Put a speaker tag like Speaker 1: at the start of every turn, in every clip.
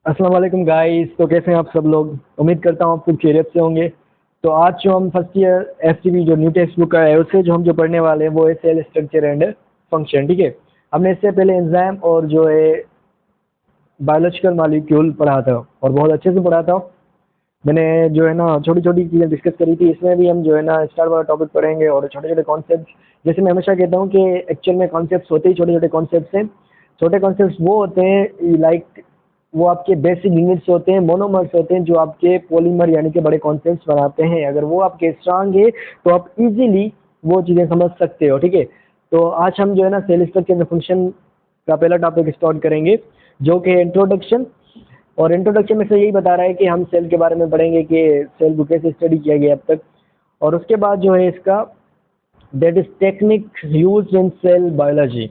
Speaker 1: अस्सलाम वालेकुम गाइस। तो कैसे हैं आप सब लोग? उम्मीद करता हूँ आप सब खैरियत से होंगे। तो आज जो हम फर्स्ट ईयर एफटीवी जो न्यू टेक्स्ट बुक का है उससे जो हम पढ़ने वाले हैं वो है सेल स्ट्रक्चर एंड फंक्शन। ठीक है, हमने इससे पहले एंजाइम और जो है बायोलॉजिकल मॉलिक्यूल पढ़ा था और बहुत अच्छे से पढ़ा था। मैंने जो है ना छोटी छोटी चीज़ें डिस्कस करी थी। इसमें भी हम जो है ना स्टार वाला टॉपिक पढ़ेंगे और छोटे छोटे कॉन्सेप्ट। जैसे मैं हमेशा कहता हूँ कि एक्चुअल में कॉन्सेप्ट होते ही छोटे छोटे कॉन्सेप्ट हैं। छोटे कॉन्सेप्ट वो होते हैं लाइक वो आपके बेसिक यूनिट्स होते हैं, मोनोमर्स होते हैं जो आपके पॉलीमर यानी कि बड़े कॉन्सेप्ट बनाते हैं। अगर वो आपके स्ट्रांग है तो आप इजीली वो चीज़ें समझ सकते हो। ठीक है, तो आज हम जो है ना सेल स्ट्रक्चर फंक्शन का पहला टॉपिक स्टार्ट करेंगे जो कि इंट्रोडक्शन। और इंट्रोडक्शन में से यही बता रहा है कि हम सेल के बारे में पढ़ेंगे कि सेल को कैसे स्टडी किया गया अब तक। और उसके बाद जो है इसका that is technique use in cell biology.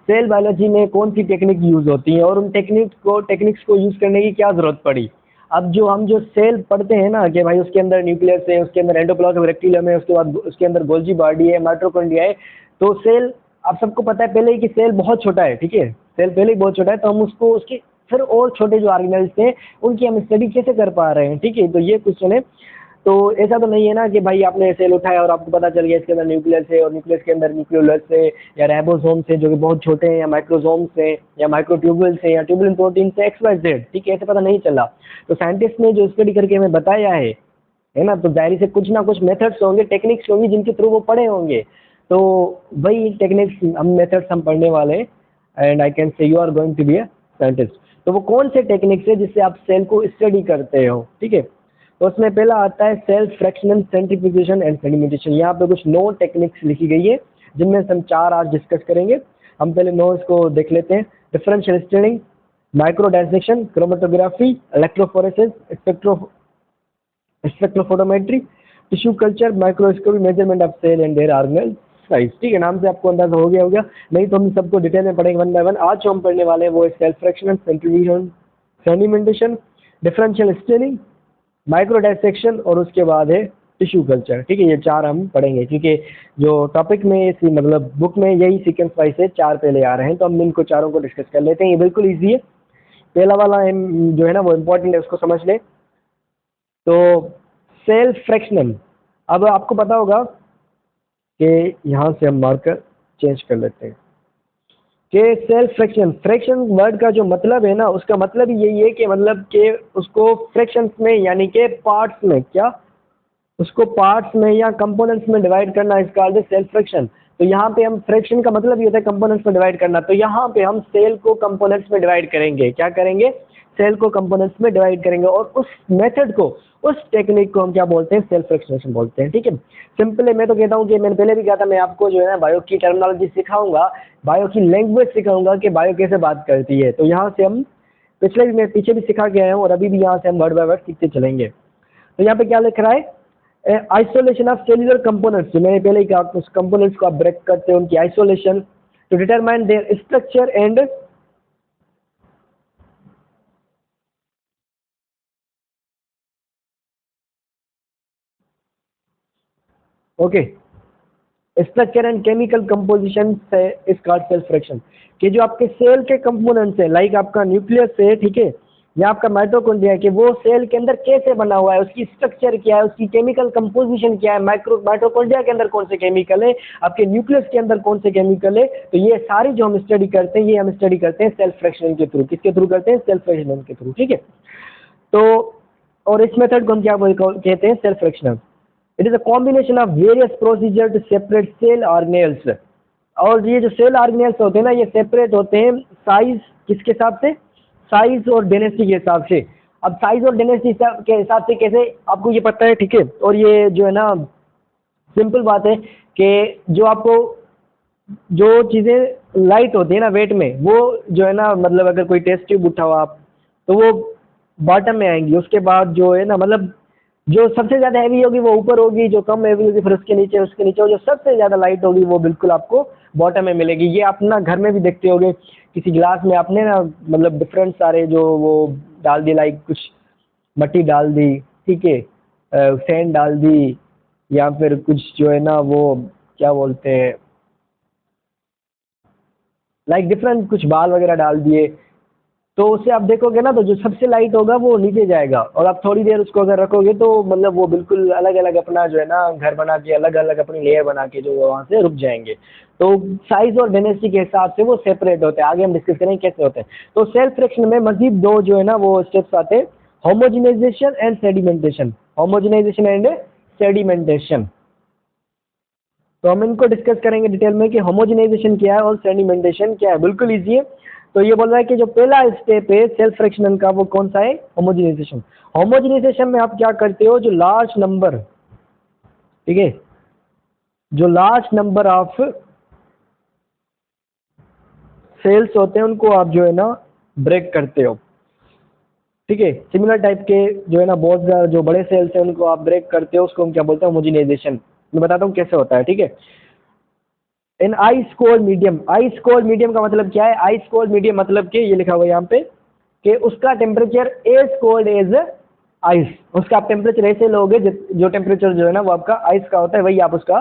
Speaker 1: Cell biology में कौन सी टेक्निक यूज होती है और उन टेक्निक्स को यूज करने की क्या जरूरत पड़ी। अब जो हम जो सेल पढ़ते हैं ना कि भाई उसके अंदर न्यूक्लियस है, उसके अंदर एंडोप्लाज्म रेक्टिलम है, उसके बाद उसके अंदर गोल्जी बॉडी है, माइटोकॉन्ड्रिया है। तो सेल आप सबको पता है पहले ही कि सेल बहुत छोटा है। ठीक है, सेल पहले ही बहुत छोटा है तो हम उसको उसके फिर और छोटे जो ऑर्गेनेल्स थे उनकी हम स्टडी कैसे कर पा रहे हैं। ठीक है, तो ये क्वेश्चन है। तो ऐसा तो नहीं है ना कि भाई आपने सेल उठाया और आपको पता चल गया इसके अंदर न्यूक्लियस है और न्यूक्लियस के अंदर न्यूक्लियोलस है या राइबोसोम्स है जो कि बहुत छोटे हैं, या माइक्रोसोम्स है या माइक्रोट्यूबुल्स है या ट्यूबुलिन प्रोटीन से एक्स वाई जेड। ठीक है, ऐसे पता नहीं चला। तो साइंटिस्ट ने जो स्टडी करके हमें बताया है ना, तो जाहिर से कुछ ना कुछ मेथड्स होंगे, टेक्निक्स होंगी जिनके थ्रू वो पढ़े होंगे। तो वही टेक्निक्स हम मेथड्स हम पढ़ने वाले हैं। And I can say you are going to be a scientist. तो वो कौन से टेक्निक्स है जिससे आप सेल को स्टडी करते हो। ठीक है, तो उसमें पहला आता है cell fractional centrifugation and sedimentation. यहाँ पे कुछ 9 टेक्निक्स लिखी गई है जिनमें से हम 4 आज डिस्कस करेंगे। हम पहले 9 इसको देख लेते हैं। Differential staining, micro dissection, chromatography, electrophoresis, spectrophotometry, tissue culture, microscopy, measurement of cell and their organelle size. ठीक है, नाम से आपको अंदाजा हो गया होगा। नहीं तो हम सबको डिटेल में पढ़ेंगे वन बाय वन। आज जो हम पढ़ने वाले हैं वो है cell fractional centrifugation, sedimentation, differential staining, micro dissection और उसके बाद है टिश्यू कल्चर। ठीक है, ये 4 हम पढ़ेंगे क्योंकि जो टॉपिक में इसी मतलब बुक में यही सीक्वेंस वाइज से 4 पहले आ रहे हैं। तो हम इनको चारों को डिस्कस कर लेते हैं। ये बिल्कुल ईजी है। पहला वाला जो है ना वो इम्पोर्टेंट है, उसको समझ ले। तो सेल फ्रैक्शनल, अब आपको पता होगा कि यहाँ से हम मार्कर चेंज कर लेते हैं कि सेल फ्रैक्शन, फ्रैक्शन वर्ड का जो मतलब है ना उसका मतलब ही यही है कि मतलब कि उसको फ्रैक्शंस में यानी कि पार्ट्स में क्या उसको पार्ट्स में या कंपोनेंट्स में डिवाइड करना, इसका अर्थ है सेल फ्रैक्शन। तो यहाँ पे हम फ्रैक्शन का मतलब ये होता है कंपोनेंट्स में डिवाइड करना। तो यहाँ पे हम सेल को कंपोनेंट्स में डिवाइड करेंगे। क्या करेंगे? सेल को कंपोनेंट्स में डिवाइड करेंगे और उस मेथड को, उस टेक्निक को हम क्या बोलते हैं? सेल फ्रैक्शनेशन बोलते हैं। ठीक है, सिंपल है। मैं तो कहता हूँ कि मैंने पहले भी कहा था मैं आपको जो है ना बायो की टर्मिनोलॉजी सिखाऊंगा, बायो की लैंग्वेज सिखाऊंगा कि बायो कैसे बात करती है। तो यहाँ से हम पिछले भी मैं पीछे भी सिखा के आया हूँ और अभी भी यहाँ से हम वर्ड बाय वर्ड सीखते चलेंगे। तो यहाँ पे क्या लिख रहा है? Isolation of cellular components. जो मैंने पहले ही कहा उस कंपोनेंट्स को आप ब्रेक करते हैं, उनकी isolation to determine their structure and okay structure and chemical composition से इस कॉल्ड सेल फ्रैक्शन। कि जो आपके सेल के कंपोनेंट्स है लाइक आपका न्यूक्लियस है, ठीक है, या आपका माइटोकॉन्ड्रिया है कि वो सेल के अंदर कैसे बना हुआ है, उसकी स्ट्रक्चर क्या है, उसकी केमिकल कंपोजिशन क्या है, माइटोकॉन्ड्रिया के अंदर कौन से केमिकल है, आपके न्यूक्लियस के अंदर कौन से केमिकल है। तो ये सारी जो हम स्टडी करते हैं ये हम स्टडी करते हैं सेल फ्रैक्शन के थ्रू। किसके थ्रू करते हैं? सेल फ्रैक्शन के थ्रू। ठीक है, तो और इस मेथड को हम क्या कहते हैं? Cell fractional. It is a combination of various procedure to separate cell organelles. और ये जो सेल ऑर्गेनेल्स होते हैं ना ये सेपरेट होते हैं साइज किसके हिसाब से? साइज और डेंसिटी के हिसाब से। अब साइज और डेंसिटी के हिसाब से कैसे आपको ये पता है? ठीक है, और ये जो है ना सिंपल बात है कि जो आपको जो चीज़ें लाइट होती है ना वेट में, वो जो है ना मतलब अगर कोई टेस्ट ट्यूब उठाओ आप तो वो बॉटम में आएंगी। उसके बाद जो है ना मतलब जो सबसे ज़्यादा हैवी होगी वो ऊपर होगी, जो कम हैवी होगी फिर उसके नीचे, और जो सबसे ज़्यादा लाइट होगी वो बिल्कुल आपको बॉटम में मिलेगी। ये अपना घर में भी देखते होगे, किसी गिलास में आपने ना मतलब डिफरेंट सारे जो वो डाल दी, लाइक कुछ मट्टी डाल दी, ठीक है, सैंड डाल दी, या फिर कुछ जो है ना वो क्या बोलते हैं लाइक डिफरेंट कुछ बाल वगैरह डाल दिए। तो उससे आप देखोगे ना, तो जो सबसे लाइट होगा वो नीचे जाएगा, और आप थोड़ी देर उसको अगर रखोगे तो मतलब वो बिल्कुल अलग अलग अपना जो है ना घर बना के अलग अलग अपनी लेयर बना के जो वहाँ से रुक जाएंगे। तो साइज और डेंसिटी के हिसाब से वो सेपरेट होते हैं, आगे हम डिस्कस करेंगे कैसे होते हैं। तो सेल फ्रैक्शन में मजीद दो जो है ना वो स्टेप्स आते हैं, homogenization and sedimentation. Homogenization and sedimentation, तो हम इनको डिस्कस करेंगे डिटेल में कि होमोजेनाइजेशन क्या है और सेडिमेंटेशन क्या है। बिल्कुल ईजी है। तो ये बोल रहा है कि जो पहला स्टेप है सेल फ्रैक्शन का वो कौन सा है, होमोजेनाइजेशन। होमोजेनाइजेशन में आप क्या करते हो, जो लार्ज नंबर, ठीक है, जो लार्ज नंबर ऑफ सेल्स होते हैं उनको आप जो है ना ब्रेक करते हो, ठीक है। सिमिलर टाइप के जो है ना बहुत ज़्यादा जो बड़े सेल्स हैं उनको आप ब्रेक करते हो, उसको हम क्या बोलते हैं, होमोजेनाइजेशन। मैं बताता हूँ कैसे होता है, ठीक है। In ice cold medium, ice cold medium का मतलब क्या है, आइस कोल्ड मीडियम मतलब कि ये लिखा हुआ है यहाँ पे कि उसका temperature as cold as ice. उसका आप टेम्परेचर ऐसे लोगे जो टेम्परेचर जो है ना वो आपका आइस का होता है, वही आप उसका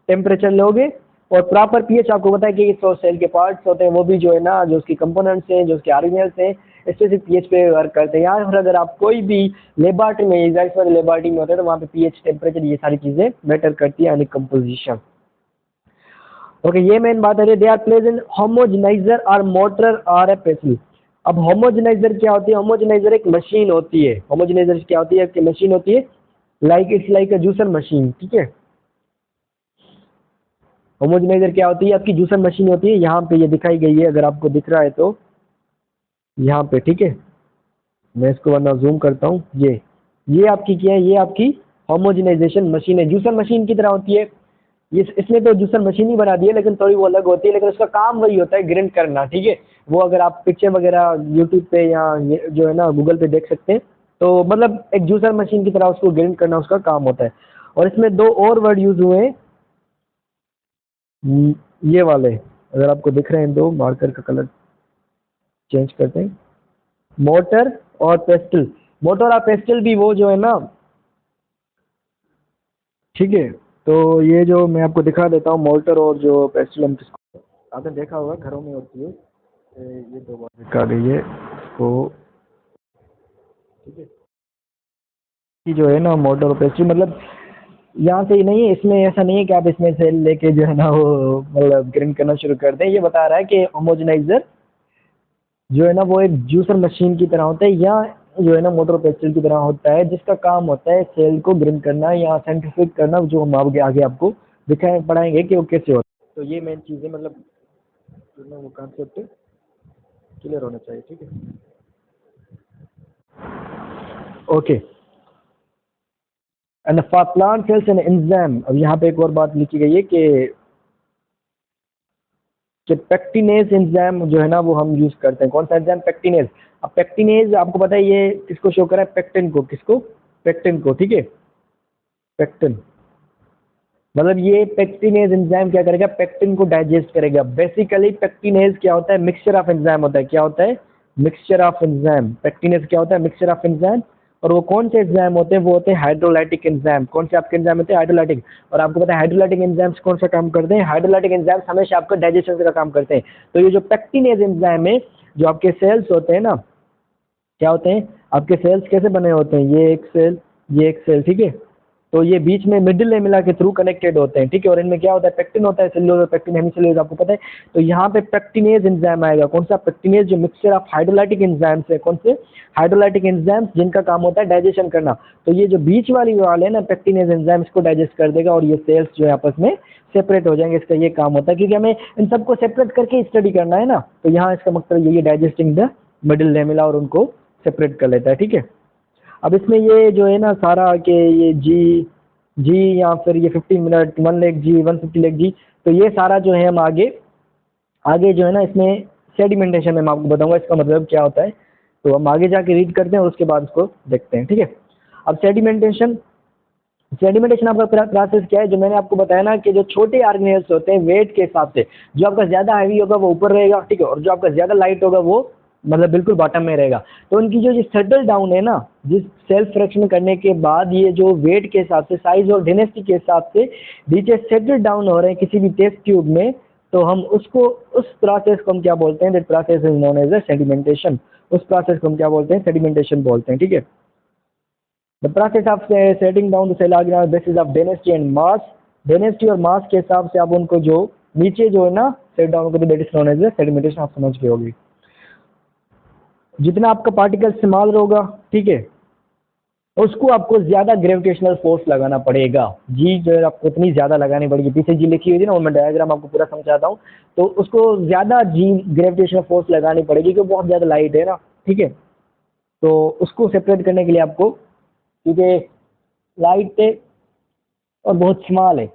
Speaker 1: टेम्परेचर लोगे। और प्रॉपर पीएच आपको पता है कि इस सेल के पार्ट्स होते हैं वो भी जो है ना जो उसकी कंपोनेंट्स हैं, जो उसके ऑर्गेनेल्स हैं, स्पेसिफिक पीएच पे वर्क करते हैं। यहाँ पर अगर आप कोई भी लेबोरेटरी में एग्जैक्ट वाली लेबोरेटरी में होते हैं तो वहाँ पे पीएच, टेम्परेचर, ये सारी चीज़ें मैटर करती है, यानी कंपोजिशन। ओके, ये मेन बात है। They are place in homogenizer और मोटर और ए पेसिल। अब होमोजेनाइजर क्या होती है, होमोजेनाइजर एक मशीन होती है। होमोजेनाइजर क्या होती है, एक मशीन होती है, like it's like a juicer machine, ठीक है। होमोजेनाइजर क्या होती है, आपकी जूसर मशीन होती है। यहाँ पे ये दिखाई गई है, अगर आपको दिख रहा है तो यहाँ पे, ठीक है। मैं इसको वरना जूम करता हूँ। ये आपकी क्या है, ये आपकी होमोजेनाइजेशन मशीन है, जूसर मशीन की तरह होती है। ये इसने तो जूसर मशीन ही बना दी है, लेकिन थोड़ी वो अलग होती है, लेकिन उसका काम वही होता है, ग्राइंड करना, ठीक है। वो अगर आप पिक्चर वगैरह यूट्यूब पे या जो है ना गूगल पे देख सकते हैं, तो मतलब एक जूसर मशीन की तरह उसको ग्राइंड करना उसका काम होता है। और इसमें दो और वर्ड यूज हुए हैं, ये वाले, अगर आपको दिख रहे हैं, दो मार्कर का कलर चेंज करते हैं, मोटर और पेस्टल। मोटर और पेस्टल भी वो जो है ना, ठीक है। तो ये जो मैं आपको दिखा देता हूँ, मोटर और जो पेस्टल, हम किसको आपने देखा होगा घरों में होती है, ये दो बार दिखा गई है इसको, ठीक है। कि जो है ना मोटर और पेस्टल मतलब यहाँ से ही नहीं है, इसमें ऐसा नहीं है कि आप इसमें से लेके जो है ना वो मतलब ग्राइंड करना शुरू कर दें। ये बता रहा है कि होमोजेनाइजर जो है ना वो एक जूसर मशीन की तरह होता है, या जो है ना मोटर पेस्टल की तरह होता है, जिसका काम होता है सेल को ग्राइंड करना या साइंटिफिक करना, जो हम आगे आगे आपको दिखाएं पढ़ाएंगे कि वो कैसे होता है। तो ये मेन चीज़ है, मतलब जो ना वो कॉन्सेप्ट क्लियर होना चाहिए, ठीक है। Okay, and for plant cells and enzyme, अब यहाँ पे एक और बात लिखी गई है कि पेक्टिनेज एंजाइम जो है ना वो हम यूज करते हैं। कौन सा एंजाइम, पेक्टिनेज। अब पेक्टिनेज आपको पता है ये किसको शो कर रहा है, पेक्टिन को, किसको, पेक्टिन को, ठीक है। पेक्टिन मतलब ये पेक्टिनेज एंजाइम क्या करेगा, पेक्टिन को डाइजेस्ट करेगा। बेसिकली पेक्टिनेज क्या होता है, मिक्सचर ऑफ एंजाइम होता है। क्या होता है, मिक्सचर ऑफ एंजाइम। पेक्टिनेज क्या होता है, मिक्सचर ऑफ एंजाइम। और वो कौन से एंजाइम होते हैं, वो होते हैं हाइड्रोलाइटिक एंजाइम। कौन से आपके एंजाइम होते हैं, हाइड्रोलाइटिक। और आपको पता है हाइड्रोलाइटिक एंजाइम्स कौन सा काम करते हैं, हाइड्रोलाइटिक एंजाइम्स हमेशा आपका डाइजेशन का काम करते हैं। तो ये जो पेक्टिनेज एंजाइम है, जो आपके सेल्स होते हैं ना, क्या होते हैं आपके सेल्स, कैसे बने होते हैं, ये एक सेल, ये एक सेल, ठीक है। तो ये बीच में मिडिल लेमिला के थ्रू कनेक्टेड होते हैं, ठीक है। और इनमें क्या होता है, पेक्टिन होता है, सेल्यूलोज, पेक्टिन, हेमीसेल्यूलोज, आपको पता है। तो यहाँ पे पेक्टिनेज एंजाइम आएगा। कौन सा, पेक्टिनेज, जो मिक्सचर ऑफ हाइड्रोलाइटिक एंजाइम्स है। कौन से, हाइड्रोलाइटिक एंजाइम्स, जिनका काम होता है डाइजेशन करना। तो ये जो बीच वाली वाले ना पेक्टिनेज एंजाइम, इसको डाइजेस्ट कर देगा और ये सेल्स जो है आपस में सेपरेट हो जाएंगे। इसका ये काम होता है, क्योंकि हमें इन सबको सेपरेट करके स्टडी करना है ना। तो यहाँ इसका मतलब यही है, डाइजेस्टिंग द मिडिल लेमिला, और उनको सेपरेट कर लेता है, ठीक है। अब इसमें ये जो है ना सारा के ये जी या फिर ये 15 मिनट, 1 लेग जी, 150 लेग जी, तो ये सारा जो है हम आगे आगे जो है ना इसमें सेडिमेंटेशन में मैं आपको बताऊंगा इसका मतलब क्या होता है। तो हम आगे जाके रीड करते हैं और उसके बाद उसको देखते हैं, ठीक है। अब सेडिमेंटेशन, सेडिमेंटेशन आपका प्रोसेस क्या है, जो मैंने आपको बताया ना कि जो छोटे ऑर्गेनेल्स होते हैं वेट के हिसाब से, जो आपका ज़्यादा हैवी होगा वो ऊपर रहेगा, ठीक है। और जो आपका ज़्यादा लाइट होगा वो मतलब बिल्कुल बॉटम में रहेगा। तो उनकी जो सेटल डाउन है ना, जिस सेल्फ फ्रैक्शन करने के बाद ये जो वेट के हिसाब से, साइज और डेंसिटी के हिसाब से नीचे सेटल डाउन हो रहे हैं किसी भी टेस्ट ट्यूब में, तो हम उसको, उस प्रोसेस को हम क्या बोलते हैं, that process is known as a sedimentation. उस प्रोसेस को हम क्या बोलते हैं, सेडिमेंटेशन बोलते हैं, ठीक है। The process of setting down the cell organise basis of density and mass, density और मास के हिसाब से आप उनको जो नीचे जो है ना सेट डाउन करते, that is known as a sedimentation. आप समझ गए होगी। जितना आपका पार्टिकल स्मॉल होगा, ठीक है, उसको आपको ज्यादा ग्रेविटेशनल फोर्स लगाना पड़ेगा। जी जो है आपको उतनी ज्यादा लगानी पड़ेगी, पीछे जी लिखी हुई थी ना, वो मैं डायग्राम आपको पूरा समझाता हूँ। तो उसको ज्यादा जी ग्रेविटेशनल फोर्स लगानी पड़ेगी क्योंकि बहुत ज्यादा लाइट है ना, ठीक है। तो उसको सेपरेट करने के लिए आपको, क्योंकि लाइट है और बहुत स्मॉल है,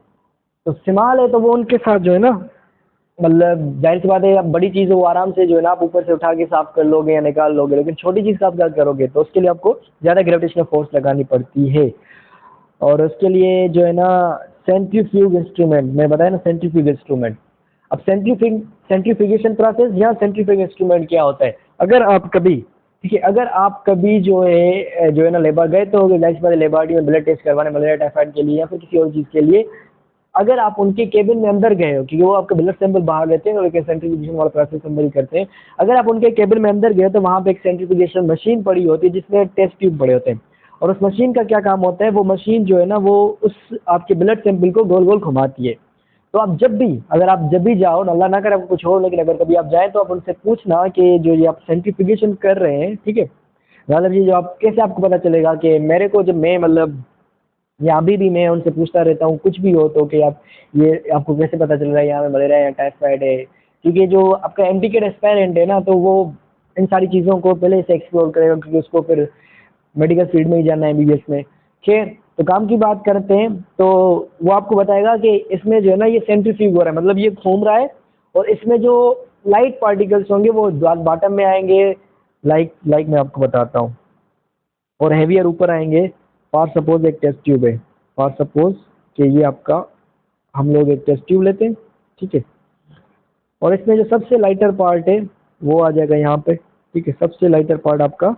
Speaker 1: तो स्मॉल है तो वो उनके साथ जो है ना, मतलब जाहिर सी बात है, अब बड़ी चीज़ वो आराम से जो है ना आप ऊपर से उठा के साफ कर लोगे या निकाल लोगे, लेकिन छोटी चीज़ का आप क्या करोगे, तो उसके लिए आपको ज़्यादा ग्रेविटेशनल फोर्स लगानी पड़ती है। और उसके लिए जो है ना सेंट्रीफ्यूज इंस्ट्रूमेंट, मैं बताया ना सेंट्रीफ्यूज इंस्ट्रूमेंट। अब सेंट्रीफ्यूगेशन प्रोसेस या सेंट्रीफ्यूज इंस्ट्रूमेंट क्या होता है, अगर आप कभी, ठीक है, अगर आप कभी जो है ना लेबर गए तो लेबोरेटरी में ब्लड टेस्ट करवाने मलेरिया टाइफाइड के लिए या फिर किसी और चीज़ के लिए, अगर आप उनके केबिन में अंदर गए हो, क्योंकि वो आपका ब्लड सैंपल बाहर लेते हैं और एक सेंट्रीफ्यूगेशन वाला प्रोसेस अंदर ही करते हैं, अगर आप उनके केबिन में अंदर गए तो वहाँ पे एक सेंट्रीफ्यूगेशन मशीन पड़ी होती है जिसमें टेस्ट ट्यूब पड़े होते हैं। और उस मशीन का क्या काम होता है, वो मशीन जो है ना वो उस आपके ब्लड सैंपल को गोल गोल घुमाती है। तो आप जब भी, अगर आप जब भी जाओ ना, अल्लाह ना करे आपको कुछ हो, लेकिन अगर कभी आप जाएँ तो आप उनसे पूछना कि जो ये आप सेंट्रीफ्यूगेशन कर रहे हैं, ठीक है, मतलब ये जो आप कैसे आपको पता चलेगा कि मेरे को, जब मैं मतलब या अभी भी मैं उनसे पूछता रहता हूँ कुछ भी हो तो, कि आप ये आपको कैसे पता चल रहा है यहाँ में मलेरिया या टाइफाइड है, क्योंकि जो आपका एमडीकेड एस्पायरेंट है ना, तो वो इन सारी चीज़ों को पहले से एक्सप्लोर करेगा, क्योंकि उसको फिर मेडिकल फील्ड में ही जाना है, एमबीबीएस में। खैर, तो काम की बात करते हैं, तो वो आपको बताएगा कि इसमें जो है ना ये सेंट्रीफ्यूज हो रहा है, मतलब ये घूम रहा है और इसमें जो लाइट पार्टिकल्स होंगे वो बॉटम में आएंगे, लाइक मैं आपको बताता हूँ, और हैवियर ऊपर आएंगे। फॉर सपोज एक टेस्ट ट्यूब है, फॉर सपोज कि ये आपका, हम लोग एक टेस्ट ट्यूब लेते हैं, ठीक है, और इसमें जो सबसे लाइटर पार्ट है वो आ जाएगा यहाँ पे, ठीक है, सबसे लाइटर पार्ट आपका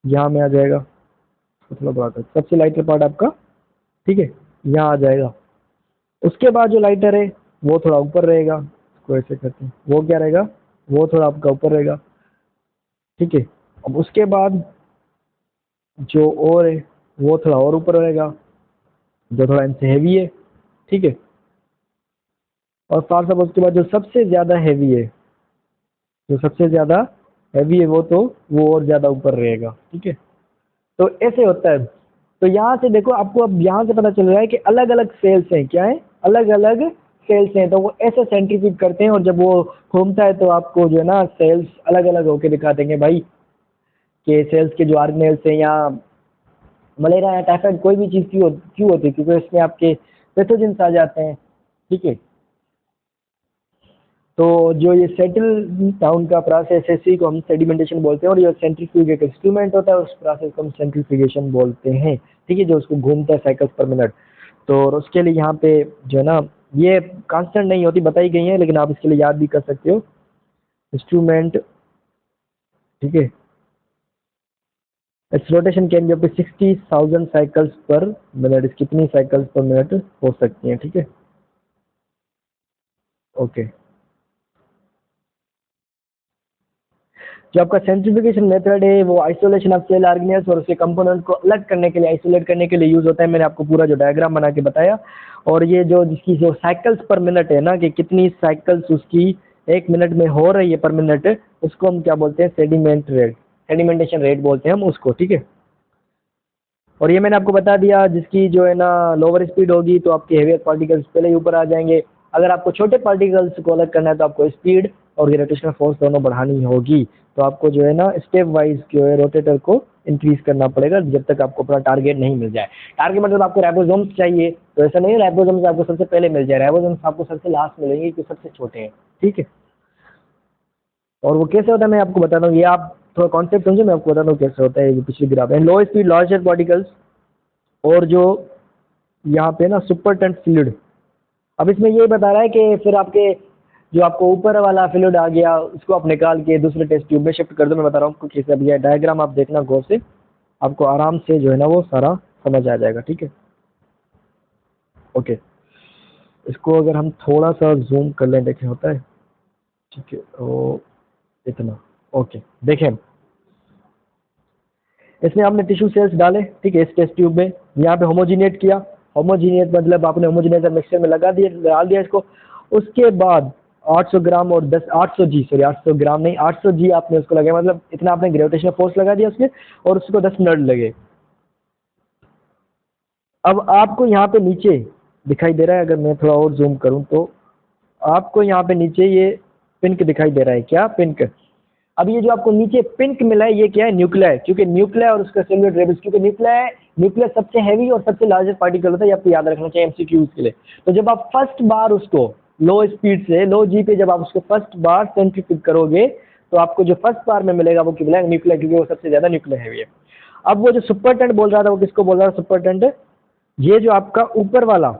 Speaker 1: यहाँ में आ जाएगा, मतलब बात है सबसे लाइटर पार्ट आपका, ठीक है, यहाँ आ जाएगा। उसके बाद जो लाइटर है वो थोड़ा ऊपर रहेगा, इसको ऐसे करते हैं, वो क्या रहेगा, वो थोड़ा आपका ऊपर रहेगा, ठीक है। अब उसके बाद जो और है वो थोड़ा और ऊपर रहेगा, जो थोड़ा इनसे हैवी है, ठीक है। और फार सब उसके बाद जो सबसे ज़्यादा हैवी है, जो सबसे ज़्यादा हैवी है वो और ज़्यादा ऊपर रहेगा, ठीक है। तो ऐसे होता है। तो यहाँ से देखो, आपको अब यहाँ से पता चल रहा है कि अलग अलग सेल्स हैं, क्या है, अलग अलग सेल्स हैं, तो वो ऐसे सेंट्रीफ्यूज करते हैं और जब वो घूमता है तो आपको जो है ना सेल्स अलग अलग होके दिखा देंगे भाई, कि सेल्स के जो ऑर्गेनेल्स हैं या मलेरिया या टाइफाइड कोई भी चीज़ क्यों होती है, क्योंकि इसमें आपके पैथोजेंस आ जाते हैं, ठीक है। तो जो ये सेटल डाउन का प्रोसेस है, इसी को हम सेडिमेंटेशन बोलते हैं, और ये सेंट्रीफ्यूज एक इंस्ट्रूमेंट होता है, उस प्रोसेस को हम सेंट्रीफ्यूगेशन बोलते हैं, ठीक है, जो उसको घूमता है साइकिल्स पर मिनट। तो और उसके लिए यहाँ पे जो है ना ये कांस्टेंट नहीं होती, बताई गई है, लेकिन आप इसके लिए याद भी कर सकते हो, इंस्ट्रूमेंट, ठीक है, its rotation can be up to 60,000 cycles per minute, कितनी साइकिल्स पर मिनट हो सकती हैं, ठीक है, ओके। जो आपका सेंट्रीफ्यूगेशन मेथड है वो आइसोलेशन ऑफ सेल ऑर्गेनेल्स और उसके कंपोनेंट को अलग करने के लिए, आइसोलेट करने के लिए यूज होता है। मैंने आपको पूरा जो डायग्राम बना के बताया। और ये जो जिसकी जो साइकिल्स पर मिनट है ना, कि कितनी साइकिल्स उसकी एक मिनट में हो रही है पर मिनट, उसको हम क्या बोलते हैं, सेडिमेंट रेट, सेडिमेंटेशन रेट बोलते हैं हम उसको, ठीक है। और ये मैंने आपको बता दिया, जिसकी जो है ना लोअर स्पीड होगी तो आपके हेवियर पार्टिकल्स पहले ही ऊपर आ जाएंगे। अगर आपको छोटे पार्टिकल्स को अलग करना है तो आपको स्पीड और ग्रेविटेशनल फोर्स दोनों बढ़ानी होगी। तो आपको जो है ना स्टेप वाइज जो है रोटेटर को इंक्रीज करना पड़ेगा जब तक आपको अपना टारगेट नहीं मिल जाए। टारगेट मतलब आपको राइबोसोम्स चाहिए, तो ऐसा नहीं है राइबोसोम्स आपको सबसे पहले मिल जाए, राइबोसोम्स आपको सबसे लास्ट मिलेंगे क्योंकि सबसे छोटे हैं, ठीक है। और वो कैसे होता है मैं आपको बताता हूँ, ये आप थोड़ा कॉन्सेप्ट समझो, मैं आपको बताता हूँ कैसे होता है। ये पिछली ग्राफ है, लो स्पीड लार्जर पार्टिकल्स और जो यहाँ पे ना सुपर टेंट फ्लूइड। अब इसमें ये बता रहा है कि फिर आपके जो आपको ऊपर वाला फ्लूइड आ गया उसको आप निकाल के दूसरे टेस्ट ट्यूब में शिफ्ट कर दो। मैं बता रहा हूँ कुछ ऐसा भी है, डायग्राम आप देखना गौर से, आपको आराम से जो है ना वो सारा समझ आ जाएगा, ठीक है, ओके। इसको अगर हम थोड़ा सा जूम कर लें, देखें होता है, ठीक है, तो इतना, ओके। देखें इसमें आपने टिश्यू सेल्स डाले, ठीक है, इस टेस्ट ट्यूब में, यहाँ पे होमोजीनेट किया, होमोजीनेट मतलब आपने होमोजीनेटर मिक्सर में लगा दिया, डाल दिया इसको। उसके बाद 800 ग्राम और 800 जी, सॉरी 800 ग्राम नहीं, 800 जी आपने उसको लगाया, मतलब इतना आपने ग्रेविटेशनल फोर्स लगा दिया उसमें, और उसको 10 मिनट लगे। अब आपको यहाँ पे नीचे दिखाई दे रहा है, अगर मैं थोड़ा और जूम करूँ तो आपको यहाँ पे नीचे ये पिंक दिखाई दे रहा है, क्या पिंक। अब ये जो आपको नीचे पिंक मिला है, ये क्या है, न्यूक्लिया है, क्योंकि न्यूक्लिया और उसका सेलुलर ड्रेविस, क्योंकि न्यूक्लिया सबसे हैवी और सबसे लार्जेस्ट पार्टिकल होता है, ये आपको याद रखना चाहिए एमसीक्यूज के लिए। तो जब आप फर्स्ट बार उसको लो स्पीड से, लो जी पे जब आप उसको फर्स्ट बार सेंट्रीफ्यूज करोगे, तो आपको जो फर्स्ट बार में मिलेगा वो क्या मिलेगा, न्यूक्लिया, क्योंकि वो सबसे ज्यादा न्यूक्लिया हैवी है। अब वो जो सुपरटेंट बोल रहा था, वो किसको बोल रहा था सुपरटेंट, ये जो आपका ऊपर वाला,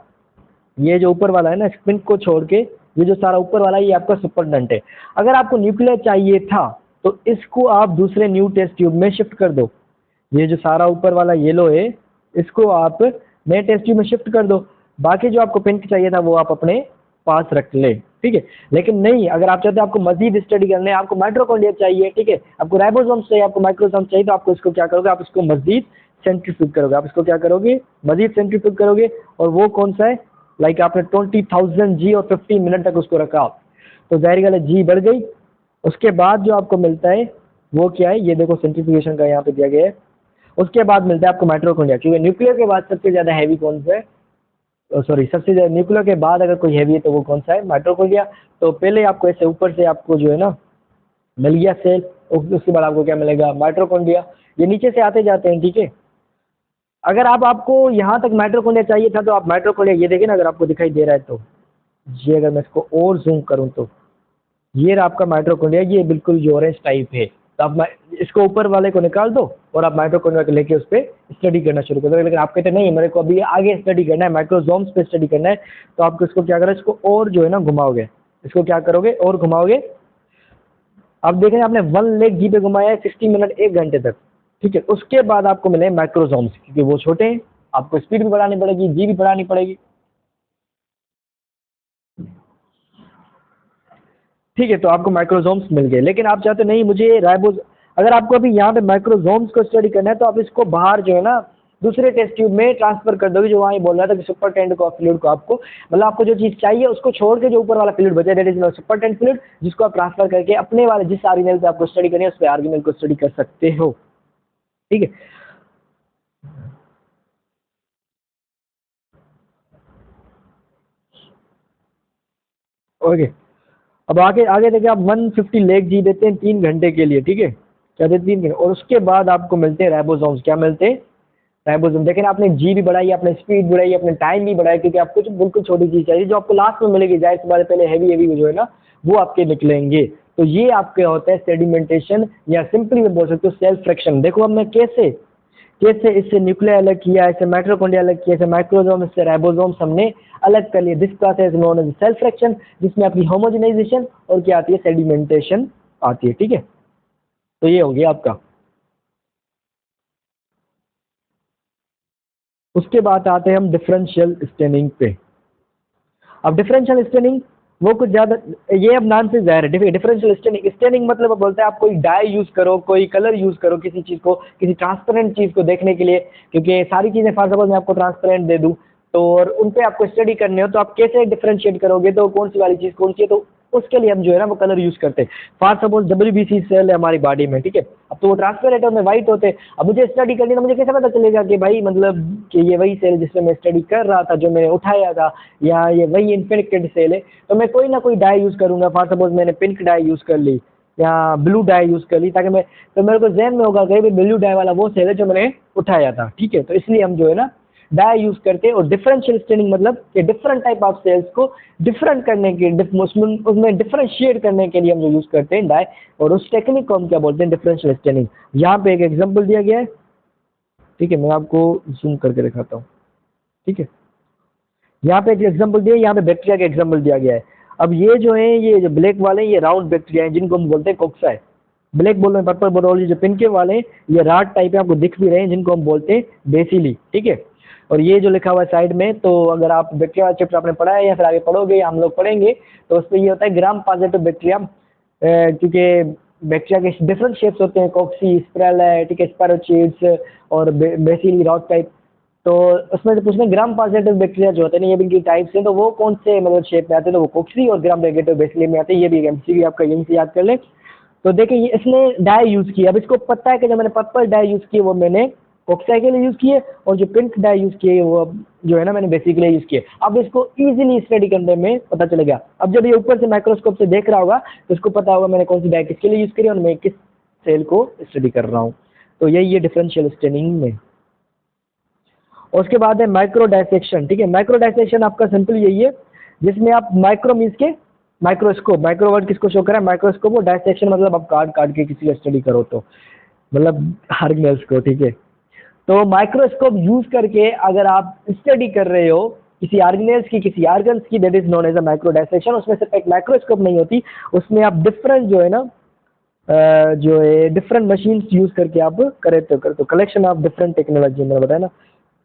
Speaker 1: ये जो ऊपर वाला है ना, स्पिन को छोड़ के ये जो सारा ऊपर वाला, ये आपका सुपरटेंट है। अगर आपको न्यूक्लियर चाहिए था तो इसको आप दूसरे न्यू टेस्ट ट्यूब में शिफ्ट कर दो। ये जो सारा ऊपर वाला येलो है, इसको आप नए टेस्ट ट्यूब में शिफ्ट कर दो। बाकी जो आपको पिंक चाहिए था वो आप अपने पास रख ले, ठीक है। लेकिन नहीं, अगर आप चाहते हैं आपको मजीद स्टडी करने, आपको माइटोकॉन्ड्रिया चाहिए, ठीक है, आपको राइबोसोम्स चाहिए, आपको माइक्रोसोम्स चाहिए, तो आपको इसको क्या करोगे, आप इसको मजीद सेंट्रीफ्यूज करोगे। आप इसको क्या करोगे, मजीद सेंट्रीफ्यूज करोगे। और वो कौन सा है, लाइक आपने 20,000 जी और 15 मिनट तक उसको रखा, तो जाहिर गल जी बढ़ गई। उसके बाद जो आपको मिलता है वो क्या है, ये देखो सेंट्रीफ्यूगेशन का यहाँ पे दिया गया है। उसके बाद मिलता है आपको माइटोकॉन्ड्रिया, क्योंकि न्यूक्लियर के बाद सबसे ज़्यादा हैवी कौन सा है, सॉरी सबसे ज़्यादा न्यूक्लियर के बाद अगर कोई हैवी है तो वो कौन सा है, माइटोकॉन्ड्रिया। तो पहले आपको ऐसे ऊपर से आपको जो है ना मिल गया सेल, उसके बाद आपको क्या मिलेगा, माइटोकॉन्ड्रिया। ये नीचे से आते जाते हैं, ठीक है। अगर आपको यहाँ तक माइटोकॉन्ड्रिया चाहिए था तो आप माइटोकॉन्ड्रिया, ये देखिए ना, अगर आपको दिखाई दे रहा है तो ये, अगर मैं इसको और जूम करूँ तो ये रहा आपका माइटोकॉन्ड्रिया, ये बिल्कुल जो ऑरेंज टाइप है। तो आप इसको ऊपर वाले को निकाल दो और आप माइटोकॉन्ड्रिया को लेके उस पर स्टडी करना शुरू कर दो। लेकिन आप कहते नहीं, मेरे को अभी आगे स्टडी करना है, माइक्रोसोम्स पे स्टडी करना है, तो आपको इसको क्या करो, इसको और जो है ना घुमाओगे, इसको क्या करोगे और घुमाओगे। अब देखें आपने 1 लेग जी पे घुमाया है 60 मिनट, 1 घंटे तक, ठीक है। उसके बाद आपको मिले माइक्रोसोम्स, क्योंकि वो छोटे हैं, आपको स्पीड भी बढ़ानी पड़ेगी, जी भी बढ़ानी पड़ेगी, ठीक है। तो आपको माइक्रोसोम्स मिल गए। लेकिन आप चाहते नहीं मुझे राइबोस, अगर आपको अभी यहाँ पे माइक्रोसोम्स को स्टडी करना है तो आप इसको बाहर जो है ना दूसरे टेस्ट ट्यूब में ट्रांसफर कर दोगे, जो वहाँ ये बोल रहा था कि सुपरटेंट को फ्लूइड को आपको, मतलब आपको जो चीज़ चाहिए उसको छोड़ के जो ऊपर वाला फ्लूइड बचा, दैट इज सुपरटेंट फ्लूइड, जिसको आप ट्रांसफर करके अपने वाले जिस आर्गेनेल पे आपको स्टडी करनी है उस पर आर्गेनेल को स्टडी कर सकते हो, ठीक है। ओके, अब आगे आगे देखिए, आप 150 लेग जी देते हैं 3 घंटे के लिए, ठीक है, क्या देते 3 घंटे, और उसके बाद आपको मिलते हैं राइबोसोम्स। क्या मिलते हैं, राइबोसोम। देखें आपने जी भी बढ़ाई, आपने स्पीड बढ़ाई, अपने टाइम भी बढ़ाया, क्योंकि आपको जो बिल्कुल छोटी चीज़ चाहिए जो आपको लास्ट में मिलेगी, जाहिर सी बात है पहले हैवी हैवी जो है ना वो आपके निकलेंगे। तो ये आपके होता है सेडिमेंटेशन, या सिंपली मैं बोल सकते हो सेल्फ फ्रैक्शन। देखो अब मैं कैसे कैसे इससे न्यूक्लिया अलग किया, इससे माइटोकॉन्ड्रिया अलग किया, इससे माइक्रोसोम, इससे राइबोसोम्स हमने अलग कर लिए। This process known as cell fraction, जिसमें आपकी होमोजेनाइजेशन और क्या आती है, सेडिमेंटेशन आती है, ठीक है। तो ये हो गया आपका। उसके बाद आते हैं हम डिफरेंशियल स्टेनिंग पे। अब डिफरेंशियल स्टेनिंग वो कुछ ज़्यादा, ये अब नाम से ज़ाहिर है। डिफरेंशियल स्टेनिंग, स्टेनिंग मतलब अब बोलते हैं आप कोई डाई यूज़ करो, कोई कलर यूज़ करो किसी चीज़ को, किसी ट्रांसपेरेंट चीज़ को देखने के लिए, क्योंकि सारी चीज़ें फॉर सपोज मैं आपको ट्रांसपेरेंट दे दूँ तो, और उन पे आपको स्टडी करने हो तो आप कैसे डिफरेंशिएट करोगे, तो कौन सी वाली चीज़ कौन सी है, तो उसके लिए हम जो है ना वो कलर यूज़ करते हैं। फॉर सपोज WBC सेल है हमारी बॉडी में, ठीक है, अब तो वो ट्रांसपेरेंट है, वाइट होते हैं। अब मुझे स्टडी करनी है तो मुझे कैसे पता चलेगा कि भाई मतलब कि ये वही सेल जिसमें मैं स्टडी कर रहा था, जो मैंने उठाया था, या ये वही इन्फेक्टेड सेल है। तो मैं कोई ना कोई डाई यूज़ करूंगा, फॉर सपोज मैंने पिंक डाई यूज़ कर ली या ब्लू डाई यूज़ कर ली, ताकि मैं, तो मेरे को जहन में होगा कि भाई ब्लू डाई वाला वो सेल है जो मैंने उठाया था, ठीक है। तो इसलिए हम जो है ना डाई यूज़ करते हैं। और डिफरेंशियल स्टेनिंग मतलब कि डिफरेंट टाइप ऑफ सेल्स को डिफरेंट करने के, उसमें डिफरेंशिएट करने के लिए हम जो यूज़ करते हैं डाई, और उस टेक्निक को हम क्या बोलते हैं, डिफरेंशियल स्टेनिंग। यहाँ पे एक एग्जाम्पल दिया गया है, ठीक है, मैं आपको जूम करके दिखाता हूँ, ठीक है। यहाँ पे एक एग्जाम्पल दिया है, यहाँ पे बैक्टीरिया का एग्जाम्पल दिया गया है। अब ये जो है, ये जो ब्लैक वाले हैं ये राउंड बैक्टीरिया हैं, जिनको हम बोलते हैं कोक्साई। ब्लैक बोल रहे हैं, पर्पल बोल, जो पिंक के वाले हैं ये राड टाइप है, आपको दिख भी रहे हैं, जिनको हम बोलते हैं बेसिली, ठीक है। और ये जो लिखा हुआ है साइड में, तो अगर आप बैक्टीरिया वाला चैप्टर आपने पढ़ा है या फिर आगे पढ़ोगे या हम लोग पढ़ेंगे, तो उसमें ये होता है ग्राम पॉजिटिव बैक्टीरिया, क्योंकि बैक्टीरिया के डिफरेंट शेप्स होते हैं, कॉक्सी, स्पिरुलिना, ठीक है, स्पायरोचीट्स और बेसिली रॉड टाइप। तो उसमें से पूछना ग्राम पॉजिटिव बैक्टीरिया जो होते हैं ना, ये भी इनकी टाइप्स हैं, तो वो कौन से मतलब शेप में आते हैं, तो वो कॉक्सी और ग्राम नेगेटिव बेसिली में आते हैं। ये भी एमसीक्यू आपका यहीं से याद कर ले। तो देखिए ये इसने डाई यूज़ किया, अब इसको पता है कि जो मैंने पर्पल डाई यूज़ किए वो मैंने कॉक्साई के लिए यूज़ किए, और जो पिंक डाई यूज़ किए वो जो है ना मैंने बेसिक के लिए यूज़ किए। अब इसको इजीली स्टडी करने में पता चलेगा। अब जब ये ऊपर से माइक्रोस्कोप से देख रहा होगा तो इसको पता होगा मैंने कौन सी डाई किसके लिए यूज़ करी और मैं किस सेल को स्टडी कर रहा हूँ। तो यही है डिफरेंशियल स्टेनिंग में। और उसके बाद है माइक्रो डायसेक्शन, ठीक है। माइक्रो डायसेक्शन आपका सिंपल यही है, जिसमें आप माइक्रो मीन्स के माइक्रोस्कोप, माइक्रो वर्ड किसको शो करा है, माइक्रोस्कोप, और डायसेक्शन मतलब आप काट काट के किसी का स्टडी करो, तो मतलब ऑर्गेनेल्स को, ठीक है। तो माइक्रोस्कोप यूज करके अगर आप स्टडी कर रहे हो किसी ऑर्गेनेल्स की, किसी ऑर्गन्स की, that is known as a micro dissection. उसमें सिर्फ एक माइक्रोस्कोप नहीं होती, उसमें आप डिफरेंट जो है ना जो है डिफरेंट मशीन्स यूज करके आप करते हो। तो कलेक्शन ऑफ डिफरेंट टेक्नोलॉजी मैंने बताया ना,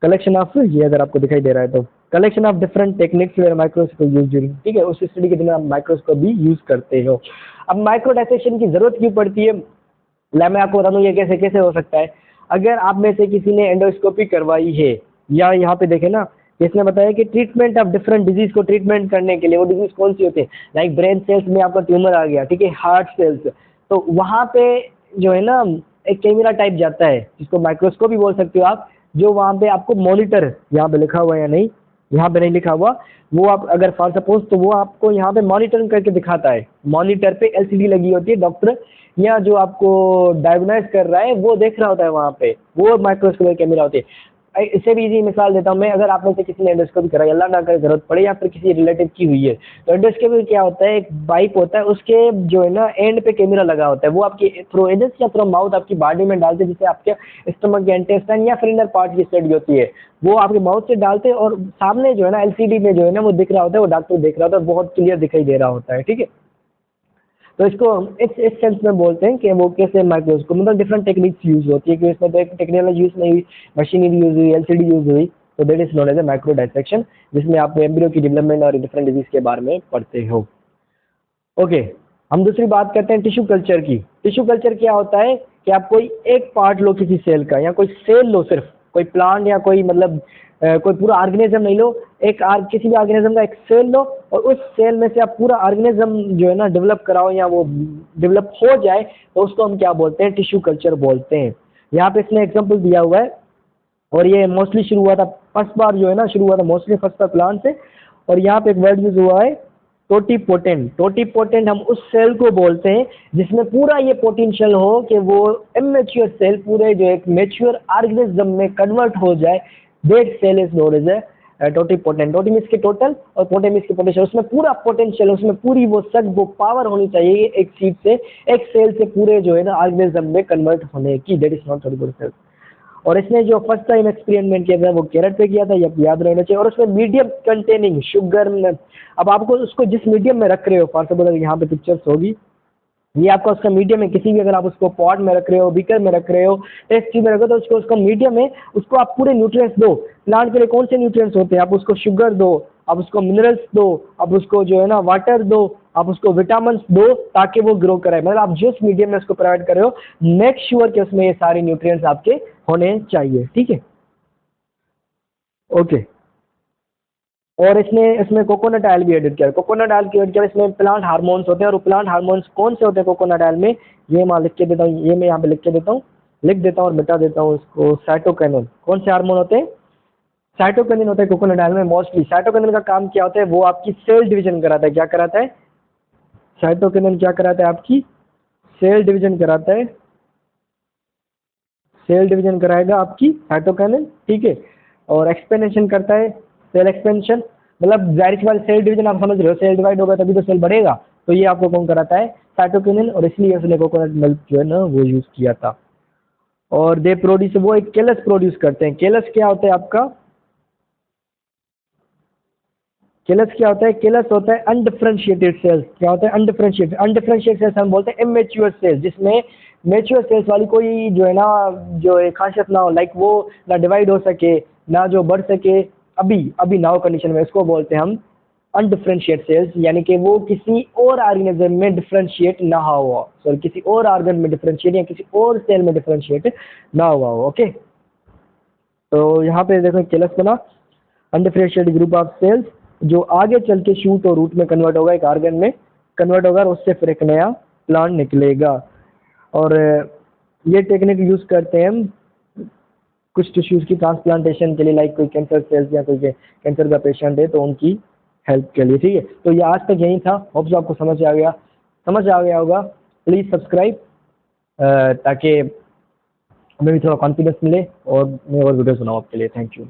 Speaker 1: कलेक्शन ऑफ, ये अगर आपको दिखाई दे रहा है तो collection of different techniques where microscope use during, ठीक है, उस स्टडी के दिन आप माइक्रोस्कोप भी यूज करते हो। अब माइक्रो डायसेक्शन की जरूरत क्यों पड़ती है, मैं आपको बता दूं ये कैसे कैसे हो सकता है। अगर आप में से किसी ने एंडोस्कोपी करवाई है, या यहाँ पे देखें ना, इसने बताया कि ट्रीटमेंट ऑफ डिफरेंट डिजीज को ट्रीटमेंट करने के लिए, वो डिजीज कौन सी होती है, लाइक ब्रेन सेल्स में आपका ट्यूमर आ गया, ठीक है, हार्ट सेल्स, तो वहाँ पे जो है ना एक कैमरा टाइप जाता है जिसको माइक्रोस्कोप भी बोल सकते हो आप, जो वहाँ पे आपको मॉनिटर, यहाँ पे लिखा हुआ है या नहीं, यहाँ पे नहीं लिखा हुआ, वो आप अगर फॉर सपोज, तो वो आपको यहाँ पे मॉनिटर करके दिखाता है। मॉनिटर पे एलसीडी लगी होती है, डॉक्टर या जो आपको डायग्नोज कर रहा है वो देख रहा होता है वहाँ पे, वो माइक्रोस्कोप कैमरा होती है। इससे भी इजी मिसाल देता हूँ मैं, अगर आप में से किसी ने एंडोस्कोपी कराई, अल्लाह ना करे जरूरत पड़े, या फिर किसी रिलेटिव की हुई है, तो एंडोस्कोपी क्या होता है, एक पाइप होता है, उसके जो है ना एंड पे कैमरा लगा होता है, वो आपकी थ्रू एजेस या थ्रू माउथ आपकी बॉडी में डालते हैं, जिससे आपके स्टमक या इंटेस्टाइन या फिर इनर पार्ट की स्टडी होती है, वो आपके माउथ से डालते हैं, और सामने जो है ना एलसीडी में जो है ना वो दिख रहा होता है, वो डॉक्टर देख रहा होता है, बहुत क्लियर दिखाई दे रहा होता है, ठीक है। तो इसको इस सेंस में बोलते हैं कि वो कैसे माइक्रोस्कोप, मतलब डिफरेंट टेक्निक्स यूज होती है, कि इसमें तो एक टेक्नोलॉजी यूज नहीं हुई, मशीनरी यूज हुई, एलसीडी यूज हुई, तो that is known as a micro dissection, जिसमें आप एम्ब्रियो की डेवलपमेंट और डिफरेंट डिजीज के बारे में पढ़ते हो। ओके, हम दूसरी बात करते हैं टिश्यू कल्चर की। टिश्यू कल्चर क्या होता है कि आप कोई एक पार्ट लो किसी सेल का, या कोई सेल लो, सिर्फ कोई प्लांट या कोई मतलब कोई पूरा ऑर्गेनिज्म नहीं लो, किसी भी ऑर्गेनिज्म का एक सेल लो, और उस सेल में से आप पूरा ऑर्गेनिज्म जो है ना डेवलप कराओ, या वो डेवलप हो जाए, तो उसको हम क्या बोलते हैं, टिश्यू कल्चर बोलते हैं। यहाँ पे इसने एग्जाम्पल दिया हुआ है, और ये मोस्टली शुरू हुआ था, फर्स्ट बार जो है ना शुरू हुआ था मोस्टली फर्स्ट बार प्लांट से, और यहाँ पे एक वर्ड यूज हुआ है टोटीपोटेंट। टोटीपोटेंट हम उस सेल को बोलते हैं जिसमें पूरा ये पोटेंशियल हो कि वो इमेच्योर सेल पूरे जो एक मैच्योर ऑर्गेनिज्म में कन्वर्ट हो जाए, that cell is known as a totipotent. Toti means के टोटल और पोटेंट मीन्स के पोटेंशियल, उसमें पूरा पोटेंशियल, उसमें पूरी वो वो पावर होनी चाहिए एक सीड से, एक सेल से पूरे जो है ना ऑर्गेनिज्म में कन्वर्ट होने की, that is not totipotent cell. और इसने जो फर्स्ट टाइम एक्सपेरिमेंट किया था वो कैरेट पे किया था, ये याद रहना चाहिए। और उसमें मीडियम कंटेनिंग शुगर में, अब आपको उसको जिस मीडियम में रख रहे हो, फॉर सपोज यहाँ पे पिक्चर्स होगी, ये आपका उसका मीडियम है, किसी भी अगर आप उसको पॉट में रख रहे हो, बीकर में रख रहे हो, टेस्ट ट्यूब में रख रहे हो, तो उसका मीडियम है, उसको आप पूरे न्यूट्रिएंट्स दो। प्लांट के लिए कौन से न्यूट्रिएंट्स होते हैं, आप उसको शुगर दो, आप उसको मिनरल्स दो, आप उसको जो है ना वाटर दो, आप उसको विटामिन दो, ताकि वो ग्रो करे। मतलब आप जिस मीडियम में उसको प्रोवाइड कर रहे हो, मेक श्योर कि उसमें ये सारे न्यूट्रिएंट्स आपके होने चाहिए, ठीक है। ओके, और इसमें कोकोनट ऑयल भी एडिट किया। कोकोनट ऑयल की एड किया, इसमें प्लांट हार्मोन्स होते हैं, और प्लांट हार्मोन्स कौन से होते हैं कोकोनट ऑयल में, ये मैं लिख के देता हूँ, ये मैं यहाँ पे लिख देता हूँ और मिटा देता हूँ इसको। साइटोकिनिन, कौन से हार्मोन होते हैं, साइटोकिनिन होता है कोकोनट ऑयल में मोस्टली। साइटोकिनिन का काम क्या होता है, वो आपकी सेल डिवीजन कराता है। क्या कराता है साइटोकिनिन, क्या कराता है, आपकी सेल डिवीजन कराता है, सेल डिवीजन कराएगा आपकी साइटोकिनिन, ठीक है। और एक्सपेंशन करता है, सेल एक्सपेंशन, मतलब जाहिर सी बात सेल डिवीजन आप समझ रहे हो, सेल डिवाइड होगा तभी तो सेल बढ़ेगा, तो ये आपको कौन कराता है, साइटोकिनिन, और इसलिए उसने कोकोनट मिल्क जो है ना वो यूज किया था। और दे प्रोड्यूस, वो एक केलस प्रोड्यूस करते हैं। केलस क्या होता है आपका, केलस क्या होता है, केलस होता है अनडिफरेंशिएटेड सेल्स। क्या होता है अनडिफरेंशिएटेड, अनडिफरेंशिएटेड सेल्स हम बोलते हैं इमेच्योर सेल्स, जिसमें मैच्योर सेल्स वाली कोई जो है ना जो खासियत ना हो, लाइक वो ना डिवाइड हो सके, ना जो बढ़ सके अभी नाउ कंडीशन में, इसको बोलते हैं हम अनडिफरेंशिएट सेल्स, यानी कि वो किसी और ऑर्गेनिज्म में डिफरेंशिएट ना हुआ, सॉरी किसी और ऑर्गन में डिफरेंशिएट या किसी और सेल में डिफरेंशिएट ना हुआ हो। ओके, तो यहाँ पे देखो केलस बना, अनडिफरेंशिएट ग्रुप ऑफ सेल्स जो आगे चल के शूट और रूट में कन्वर्ट होगा, एक ऑर्गन में कन्वर्ट होगा और उससे फिर एक नया प्लांट निकलेगा। और ये टेक्निक यूज़ करते हैं हम कुछ टिश्यूज़ की ट्रांसप्लांटेशन के लिए, लाइक कोई कैंसर सेल्स या कोई कैंसर का पेशेंट है तो उनकी हेल्प के लिए। ठीक है, तो ये आज तक यही था, होप सो आपको समझ आ गया होगा। प्लीज़ सब्सक्राइब ताकि हमें भी थोड़ा कॉन्फिडेंस मिले और मैं और वीडियो बनाऊँ आपके लिए। Thank you.